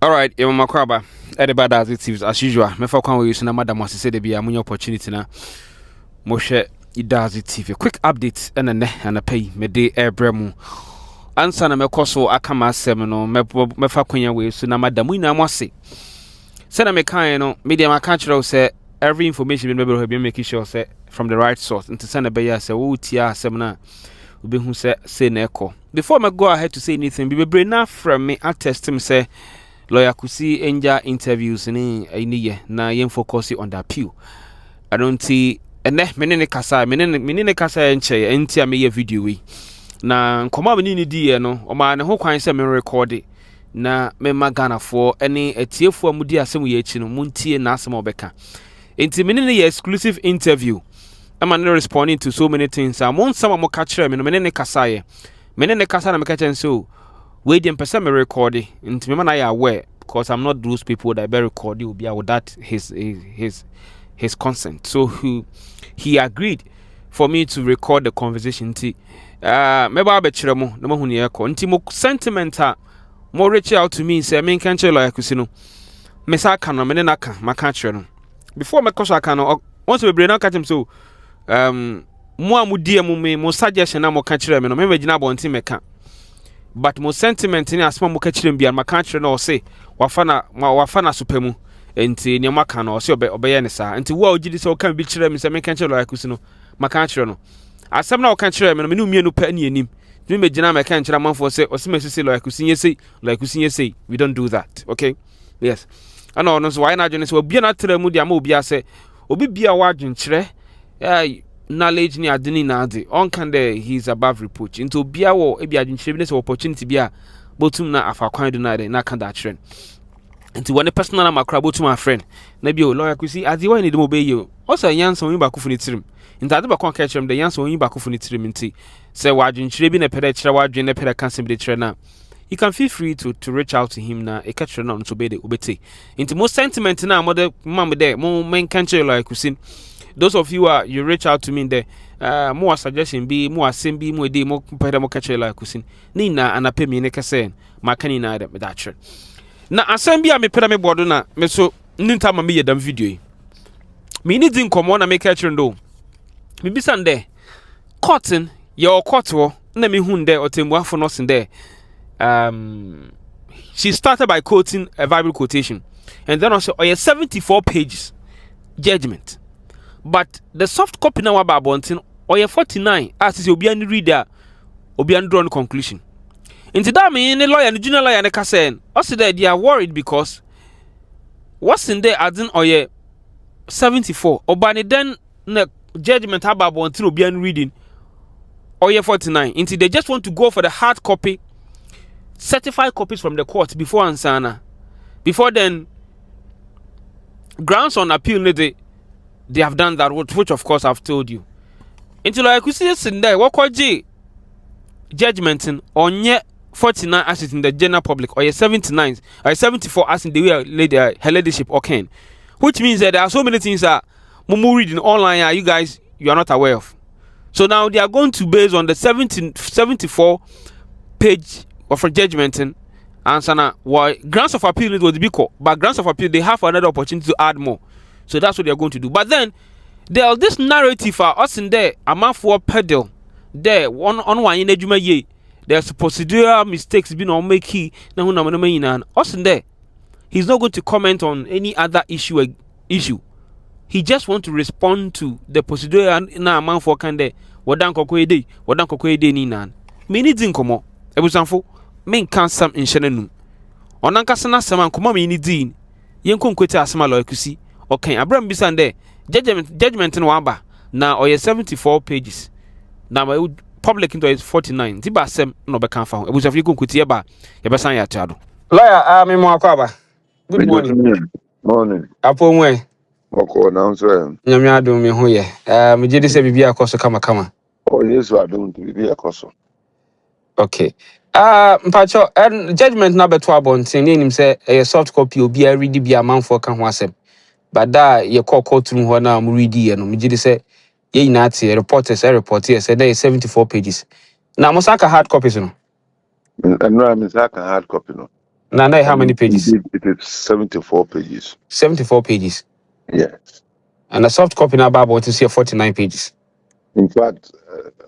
All right, Emma Makraba, everybody as it is as usual. Me for kwan we use na madam was say there be a opportunity na mo share it does it TV. Quick update and a pay me day airbremu. Answer na me koso aka ma asem no me fa kwanya we so na madam we na mo say. Say na me kan no media ma kan kire say every information we be making sure say from the right source. Into say na be ya say wo tia asem na obi hu say na ekọ. Before me go ahead to say anything, be na from me attest him say lawyer Kusi enja interviews ni ye na yen focus on the appeal. I don't see menene kasa enche enti ameye video wi. Na nkoma me ni di no o ma ne ho kwan se me record na me magana for any etiefo amudi asem ye echi no muntie na asem obeka. Enti menene ye exclusive interview. I'm not responding to so many things. I'm on some more catcher me no menene kasa ye. Menene kasa na me catch so we dem person me record it. Into me na ya aware because I'm not those people that be record it will be without his consent. So he agreed for me to record the conversation. Ti me ba be kire mo na mo hunu ye ko. Nti mo sentiment mo reach out to me say me kan kire lawyer Kusi no. Me sa ka no me na ka maka kire no. Before me koso aka no once we brain na catch him so mo amudie mo suggestion na mo ka kire me no me gina bonti me ka. But mo sentiment ni asma mo ka kire mbia maka kire no say wafana supemu enti ne maka no say obeye ne sa enti wo ogidi say o kan bi kire me say me kan kire lawyer Kusi no maka kire no asem na o kan kire me no me mienu pa ni anim me gina me kan kire manfo say o se mesisi lawyer Kusi say we don't do that, okay? Yes, ana ono so why na adwene say obi na tra mu dia ma obi ase obi bia wa adwen kire knowledge ni adeni na ade on kan there he's above reproach into bia wo e bia adwen kire bi say opportunity bia botum na afa kwan do na de na kan da kire nti one personal na makra botum a friend na bi o lawyer Kusi ade why need mo be you also yansa won ba kufu ni tirim nti ade ba kon ka kire m de yansa won ba kufu ni tirim nti say wa adwen kire bi na pede kire wa adwen na pede kan sem de kire na you can feel free to reach out to him na e ka kire na on to be de obete nti most sentiment na mo de mam de mo men kan kire lawyer Kusi. Those of you you reach out to me there more suggestion be more asem bi more dey more pede mo ka kire lawyer Kusi ni na anape me ne ka say makani na da kire na asem bia me peda me bodo na me so ninta ma me yedam video yi me ni din komo na me ka kire ndo me bisan de cotton your court wo na me hu nde otembuafo no sen de she started by quoting a Bible quotation and then also 74 pages judgment, but the soft copy na wa ba bontin 49 as is obi an reader obi an draw conclusion. Into that mean the lawyer and junior lawyer and saying also they are worried because what's in there adding 74 or by then the judgment about bontin obi an reading 49 into they just want to go for the hard copy certified copies from the court before ansana before then grounds on appeal they have done that, which of course I've told you. Until I could see this in there what called judgment on yet 49 as in the general public or 79 or 74 as in the way her leadership okay, which means that there are so many things that mumu reading online you guys you are not aware of. So now they are going to base on the 74 page of a judgment and sana why grounds of appeal it was big, but grounds of appeal they have another opportunity to add more. So that's what they are going to do. But then there this narrative for us in there a man for pedal there one on one in ejuma ye there's procedural mistakes being on make he na hu na mo na us in there he's not going to comment on any other issue. He just want to respond to the procedural na man for kan there wadan kokwe dey ni nan me ni din komo ebusanfo men kan sam inhyene nu onankasa na sam ankoma me ni din yenko nkwete asema lawyer Kusi. Okay, Abraham Bisande judgment no aba na 74 pages. Na my public into 49. Ti ba sem no be kan fa ho. Ebusafi ko nkuti e ba ye be san ya tiado. Lawyer me mo akwa. Good morning. Morning. Apo nwe. Oko na nso. Nyame adom me ho ye. Me gidi se bibia akoso kama. Oh yes, adom bibia akoso. Okay. Mpacho judgment na beto abonten ni nim se soft copy obi a read bia manfo ka ho asem. But that you call courtroom ho na mu read ye no me gidi say ye na ati reporters say there is 74 pages. Na mo saka hard copies no. And no, I'm saka hard copy no. Now, how many And pages? indeed, it is 74 pages. 74 pages. Yes. And a soft copy now Bible to see 49 pages. In fact,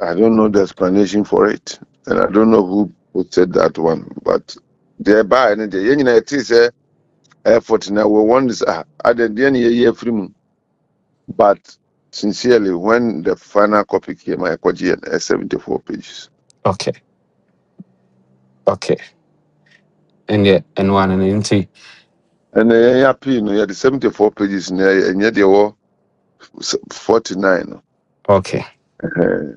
I don't know the explanation for it, and I don't know who said that one, but thereby, and the United States, 49, we want this, at the end, year free. But sincerely, when the final copy came, I got 74 pages. Okay. And yeah, and one and empty. And happy, you had 74 pages, and yet there were 49. Okay. Uh,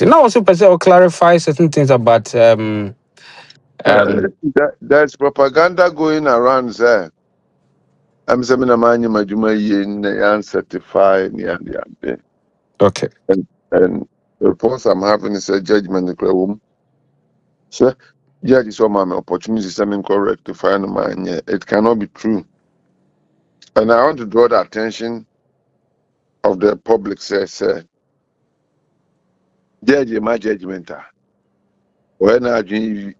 Now also I'll clarify certain things about there's propaganda going around there. I'm saying, I'm a certified, okay. and the reports I'm having is a judgment in the room. So, judge is my opportunity to rectify my. It cannot be true. And I want to draw the attention of the public, says, judge my judgment. When I do,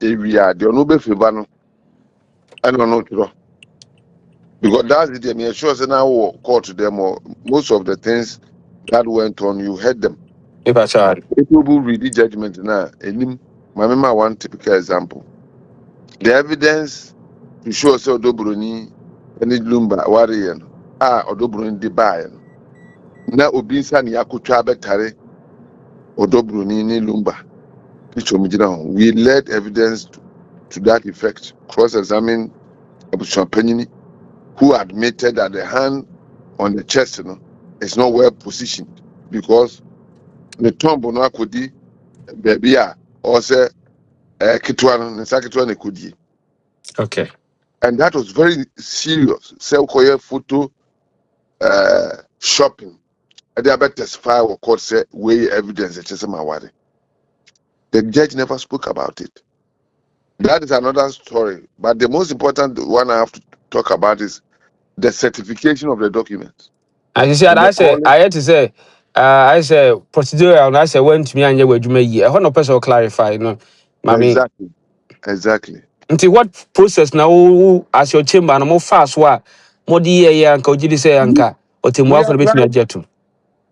we are the only favor, I don't know. Because that's the thing. Sure, now court to them, or most of the things that went on, you heard them. If I child. People who read the judgment now, and I remember one typical example. The evidence to show us Odobroni and Lumba warrior. Odobroni de Bayan. Now Obinsan Yakutwa Betare Odobroni ni Lumba. We led evidence to that effect. Cross-examine Abusham Penini, who admitted that the hand on the chest is not well positioned because the tomb no akodi baby or say kitwa no nsa kitwa na kodi. Okay. And that was very serious. Say koye photo shopping. They better testify or court say way evidence that is my. The judge never spoke about it. That is another story. But the most important one I have to talk about is the certification of the documents. And you see, And the calling. I had to say, I say procedural, and I say when to me and you were Jume, I want no person clarify, you know, Mammy. Exactly. Until what process now as your chamber and more fast wa more dear uncle Jidi say anka or We Timwa for the bit me jet to.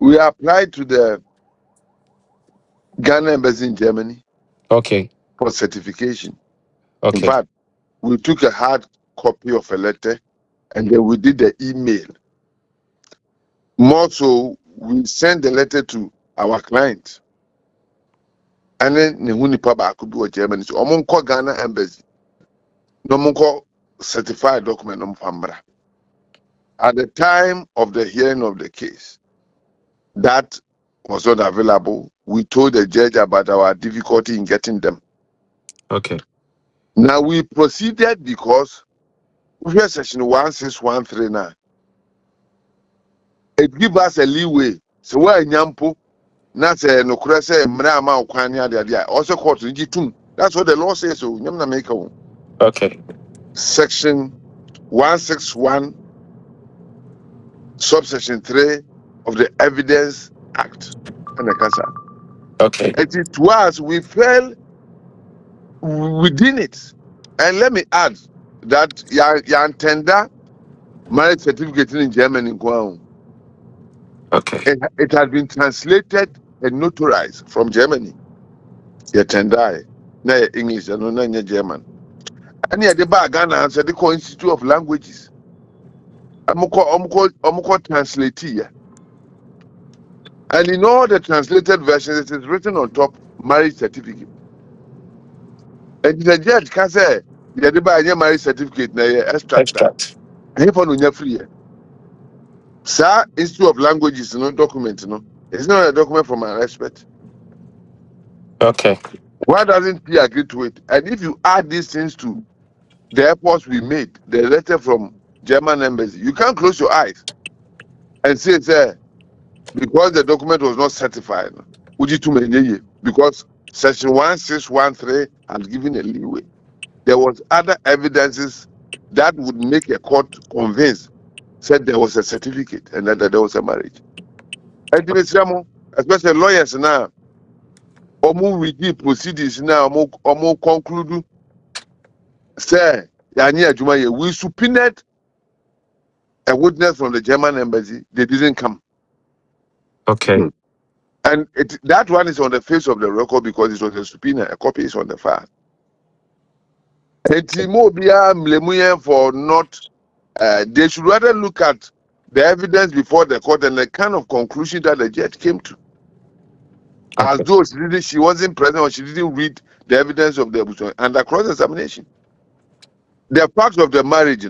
we applied to the Ghana embassy in Germany Okay. for certification. In Okay. fact, we took a hard copy of a letter and then we did the email. More so, we sent the letter to our client. And then Nehuni Paba could be Germany. So Omonko Ghana embassy. No Monko certified document on Fambra. At the time of the hearing of the case, that was not available. We told the judge about our difficulty in getting them. Okay. Now we proceeded because we have section 1613 now. It gives us a leeway. So where Nyampo, not say no cresse, Mrama, Kwanya, the also court in G2. That's what the law says. So Yamna make Okay. section 161, subsection 3 of the Evidence Act. And the cancer. Okay. And to us, we fell within it. And let me add that your tender marriage certificate in Germany. Okay. It has been translated and notarized from Germany. Your tender, na English, and no German. And yeah, the bag Ghana said the Institute of Languages. Amoko translate here. And in all the translated versions, it is written on top marriage certificate. And the judge can say, yeah, the bag marriage certificate, na extract. And if on free. Sir, Institute of Languages, no document, no. It's not a document from an expert. Okay. Why doesn't he agree to it? And if you add these things to the efforts we made, the letter from German embassy, you can't close your eyes and say, because the document was not certified, because section 1613 has given a leeway. There was other evidences that would make a court convinced, said there was a certificate and that there was a marriage. And especially lawyers now, omo ready proceedings now omo conclude say yanye adwuma ye. We subpoenaed a witness from the German embassy. They didn't come. Okay. And that one is on the face of the record because it was a subpoena. A copy is on the file. For not, they should rather look at the evidence before the court and the kind of conclusion that the judge came to. As though she wasn't present or she didn't read the evidence of the under cross-examination. The facts of the marriage,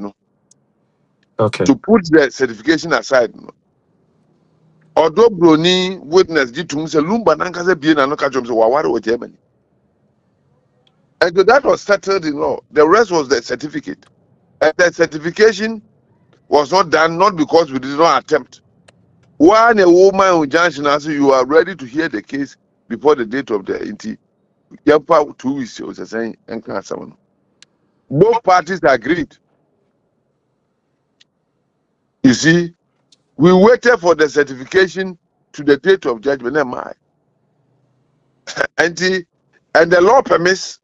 Okay. to put the certification aside, although Brony witness did to say Lumba Nankasa being an Okajum Wawari or Germany. And so that was settled in law. The rest was the certificate. And the certification was not done not because we did not attempt. When a woman in junction answer, you are ready to hear the case before the date of the inti. 2 weeks, was saying, both parties agreed. You see, we waited for the certification to the date of judgment. And the law permits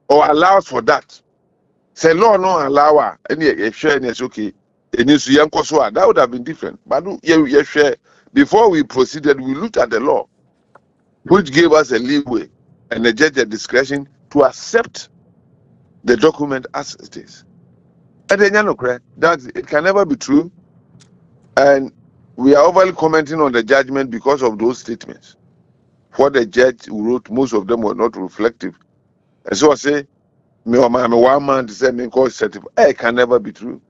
or allows for that. Say law no allow any share and it's okay. That would have been different. But before we proceeded, we looked at the law, which gave us a leeway and the judge a discretion to accept the document as it is. And then that it can never be true. And we are overly commenting on the judgment because of those statements. What the judge wrote, most of them were not reflective. And so I say, me one man to say me call certificate. It can never be true.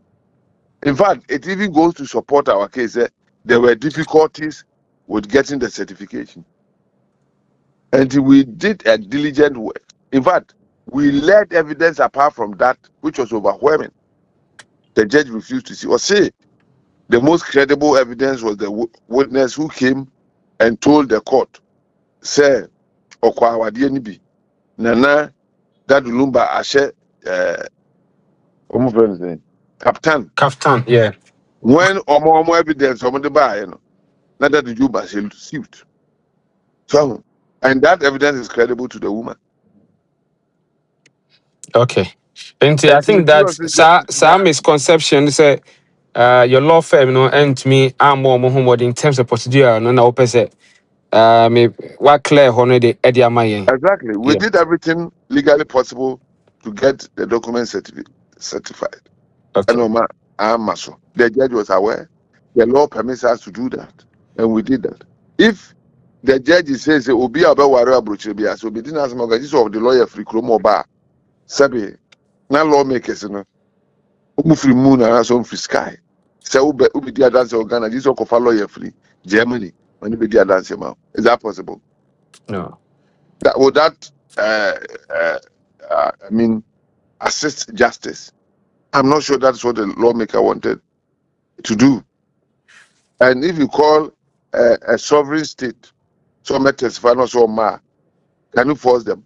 In fact, it even goes to support our case that there were difficulties with getting the certification. And we did a diligent work. In fact, we led evidence apart from that, which was overwhelming. The judge refused to see or say the most credible evidence was the witness who came and told the court, say, Okwa Nana, that Lumba Ashe, Captain. Yeah. When omo evidence omo de buy, not that the Juba received. So, and that evidence is credible to the woman. Okay. And I And think that some misconception say your law firm, and me, I'm more in terms of procedure, no, no, opposite. Me, what clear honor the Eddie Amaye. exactly. We Yeah. did everything legally possible to get the document certified. Okay. And the judge was aware. The law permits us to do that. And we did that. If the judge says, Obi Abe Wari Abrochebia, so be as mortgages of the lawyer free Kromo Bar, Sabi, now lawmakers, free moon and some free sky. So Ubi dia dance organ, this is lawyer free Germany, when you dia dance amount. Is that possible? No. Would that I mean assist justice? I'm not sure that's what the lawmaker wanted to do. And if you call a sovereign state, some testify not so ma, can you force them?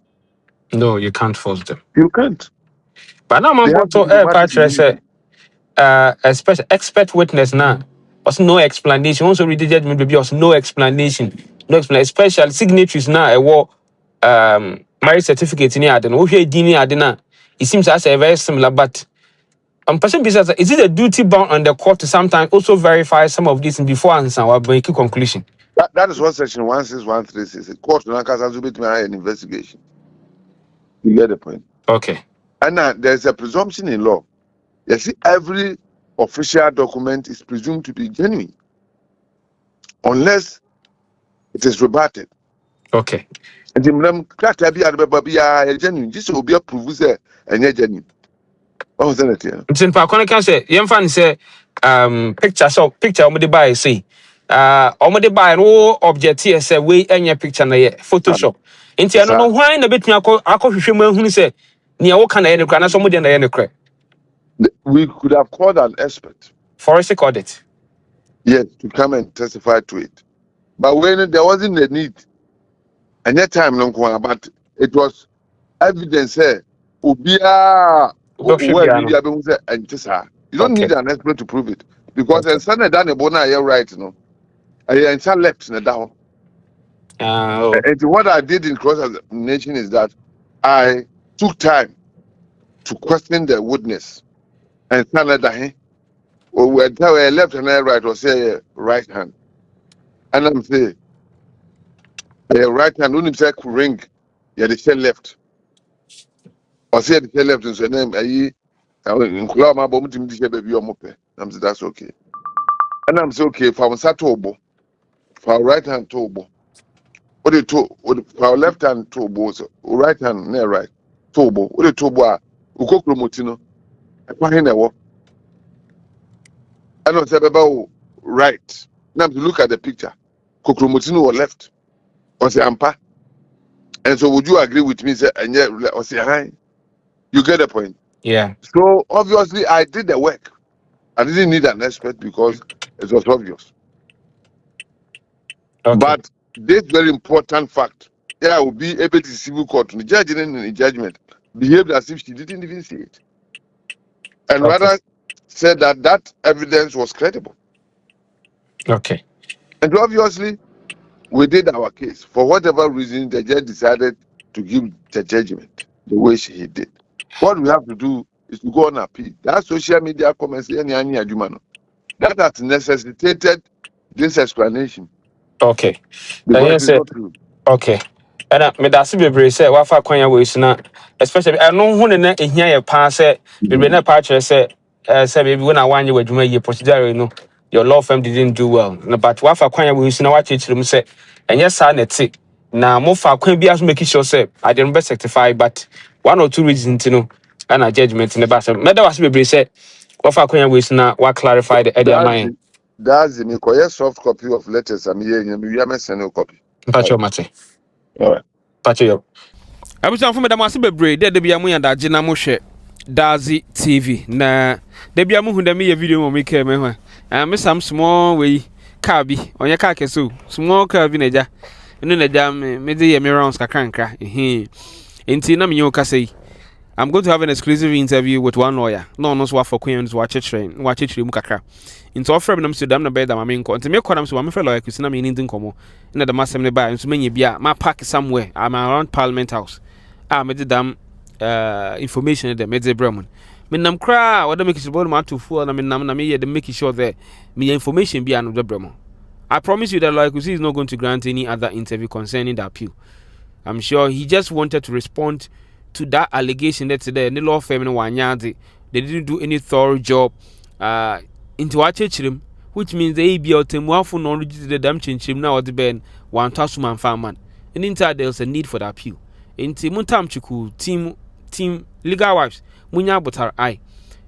No, you can't force them. You can't. But now, They man, have to diplomatic immunity. especially expert witness now. Was no explanation. Also, read the judgment, baby. Was no explanation. No explanation. Especially signatories now. A war marriage certificate in here. No, here dini adena. It seems as a very similar, but person besides, is it a duty bound on the court to sometimes also verify some of these before answer or make a conclusion? That is what section 16136 says. The court will not an investigation. You get the point. Okay. And now there's a presumption in law. You see, every official document is presumed to be genuine unless it is rebutted. Okay. And the genuine. This will be a proof and genuine. What was that here? It's in Pakona can say, young fan say, picture omode buy say. Omode buy no object here say we any picture na ye Photoshop. Inti I don't know why na betumi akɔhwehwɛ mu ahunu say nea wo kana ye ne kra na so omode na ye ne kra. We could have called an expert. Forensic audit. Yes, to come and testify to it. But when there wasn't a need, and that time, but it was evidence here. Ubia, where media and you don't need an expert to prove it. Because then Sunday done a bona right, I left in the down. Oh. And what I did in cross-examination is that I took time to question the witness and stand that or whether left and right or say right hand. And I'm saying, right hand, when you say ring, yeah, they say left. Or say they say left, and say name, in Kulama, Bomutim, baby, or mope. I'm saying, that's okay. And I'm saying, okay, for Satobo, for right hand tobo. What they to for left hand tobo, right hand near right tobo. What they tobo, Ukokromotino, a pahine. And I said about right. Now to look at the picture. Kokromotino or left. Or say ampa. And so would you agree with me? Say and yeah, or say hi. You get the point. Yeah. So obviously I did the work. I didn't need an expert because it was obvious. Okay. But this very important fact, yeah, I will be able to civil court. The judge in the judgment behaved as if she didn't even see it. And Okay. rather said that that evidence was credible. Okay. And obviously we did our case. For whatever reason, the judge decided to give the judgment the way she did. What we have to do is to go on appeal. That social media comments, that has necessitated this explanation Okay. because Yes, it's sir. not true. Okay. And me da se bebre say wafa kwanya we sina especially eno hu ne na ehia ye pa say bebre na pa kire say say baby when I wanye wadwuma ye procedure no your law firm didn't do well. No, but wafa kwanya we sina wa chichirim say enye sa na ti na mo fa kwan bi aso make sure say I didn't be certify but one or two reasons you know and a judgment in the back. Me da was bebre say wafa kwanya we sina wa clarify the area mine. That's the me soft copy of letters. I'm here. You have send a copy. Mpacho mate. All right. Mpacho yo. abusanfo medam ase bebree de bia mo yadagye na mo hwɛ Dazi TV na de bia mo hu da me ye video mo make me ho me sam small we car bi onye car keso small car bi na ja eno na ja me de ye me rounds kakranka enti na me yo kasa yi I'm going to have an exclusive interview with one lawyer. No, no, so for Queen's watch it train, watch it mukaka. Into offer them to them the bed that my main court. To me, I'm so I'm a lawyer, because I'm in Indian Como. In the mass assembly by, and so many beer, my park somewhere. I'm around Parliament House. I made the damn information that made the Bremen. Me nam cry, what the make it about my two fool, and I mean, the making sure that me information be another Bremen. I promise you that lawyer Kusi is not going to grant any other interview concerning the appeal. I'm sure he just wanted to respond to that allegation that today the law firm they didn't do any thorough job into our church, which means they be out and for knowledge the damn change now or the ben one tasuman farman. And in that there's a need for the appeal. In Timuntam Chuku, team legal wives, Munya but her eye.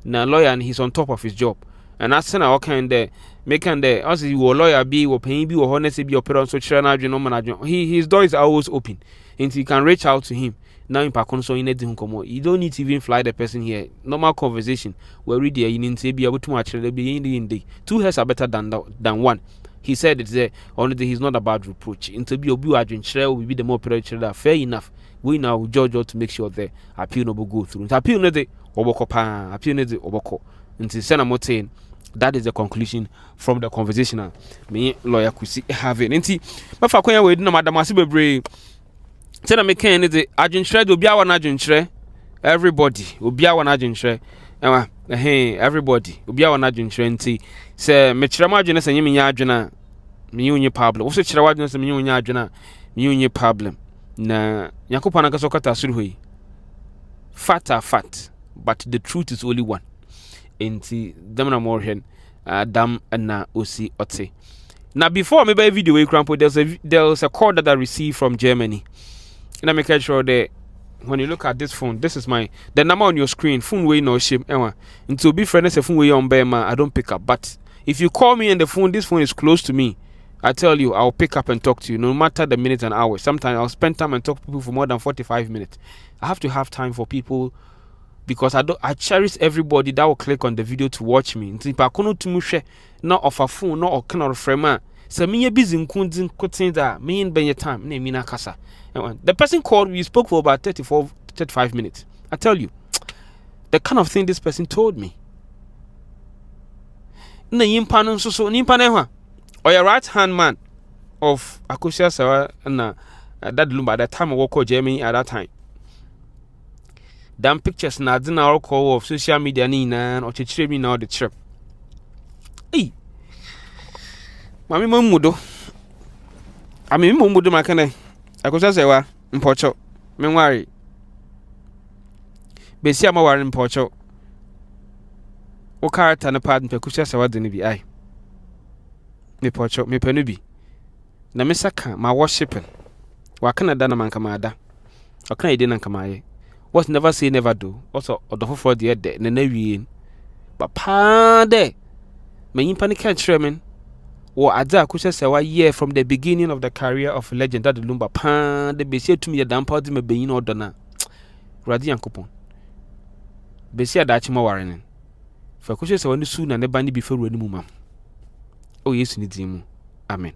Now lawyer and he's on top of his job. And as soon as kind there, making there, as you were lawyer be or paying be or honestly be opera so his door is always open. And you can reach out to him. Now in Pakon so in you don't need to even fly the person here. Normal conversation where we you need to be able to match the two heads are better than one. He said it's there only he's not about reproach. Into be obu adwin chere will be the more period fair enough. We now judge to make sure the appeal no go through. Appeal no de oboko pa appeal no de oboko. Into send am saying that is the conclusion from the conversation. Me lawyer Kusi have it. Nti mafa kwanya we na madam asibebre tena me kan ne de adwenkyerɛ de obi awa na adwenkyerɛ everybody obi awa na adwenkyerɛ everybody obi awa na adwenkyerɛ nti sɛ me kyerɛ ma adwene sɛ nyeme nya adwene me yunye problem wo so kyerɛ wa adwene sɛ me yunye adwene me yunye problem na yakopana na kaso kata suru hoyi fat but the truth is only one nti dam na more hen dam na osi ote now before me buy video we crampo there's a call that I received from Germany. And I make sure that when you look at this phone, this is the number on your screen. Phone way no shame. And to be friends, a phone way on Bema, I don't pick up. But if you call me and the phone, this phone is close to me, I tell you, I'll pick up and talk to you, no matter the minutes and hours. Sometimes I'll spend time and talk to people for more than 45 minutes. I have to have time for people because I cherish everybody that will click on the video to watch me. If I couldn't to not off a phone, not or kind of frame. So me busy in kundin that me in your time, name me kasa. The person called, we spoke for about 35 minutes. I tell you, the kind of thing this person told me. Na yimpano so nimpa na or your right hand man. of Akosua Serwaa na Dad Lumba at that time I work Germany at that time. Damn pictures na didn't all call of social media nina or to me now the trip. Hey, Mammy Mumudo. I mean Mumudo Macane. Akosua Serwaa in Porcho. Memory. Besia Mawar in Porcho. O character and a pardon to Akosua Serwaa didn't be I. Me Porcho, me penubi. Na mesaka my worshiping. Wakana dana mankamada. Okana idina kamaye. What never say never do. Also, or the whole for the day, Nenevian. But pande, may in panic and tremen. Or Ada Akosua Serwaa year from the beginning of the career of legend that the Lumba pande be said to me a damn party may be in order now. Radian coupon. Be said that you warning. For Akosua Serwaa soon and the bandy before any mumma. Oh, yes, need him. Amen.